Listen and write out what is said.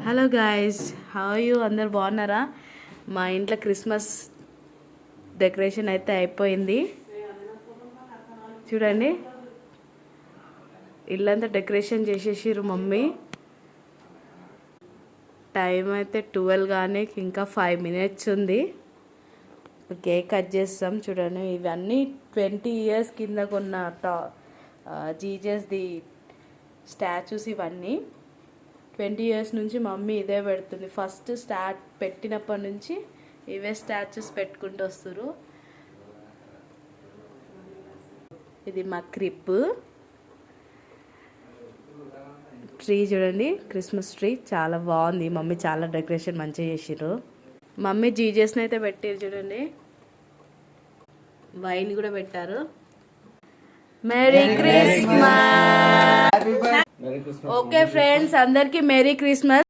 Hello guys, how you? అందరు బాగున్నారా? మా ఇంట్లో క్రిస్మస్ డెకరేషన్ అయితే అయిపోయింది. చూడండి, ఇల్లంతా డెకరేషన్ చేసేసిర్రు మమ్మీ. టైం అయితే 12 కానీ ఇంకా 5 minutes ఉంది. కేక్ కట్ చేస్తాం. చూడండి, ఇవన్నీ 20 years కింద కొన్న జీజస్ది స్టాచ్యూస్. ఇవన్నీ 20 years నుంచి మమ్మీ ఇదే పెడుతుంది. ఫస్ట్ స్టార్ట్ పెట్టినప్పటి నుంచి ఇవే స్టాచ్యూస్ పెట్టుకుంటూ వస్తారు. ఇది మా క్రిప్ ట్రీ. చూడండి, క్రిస్మస్ ట్రీ చాలా బాగుంది. మమ్మీ చాలా డెకరేషన్ మంచిగా చేసిర్రు. మమ్మీ జీజస్ని అయితే పెట్టారు. చూడండి, వైన్ కూడా పెట్టారు. Merry Christmas. ఓకే ఫ్రెండ్స్, అందరికీ మెరీ క్రిస్మస్.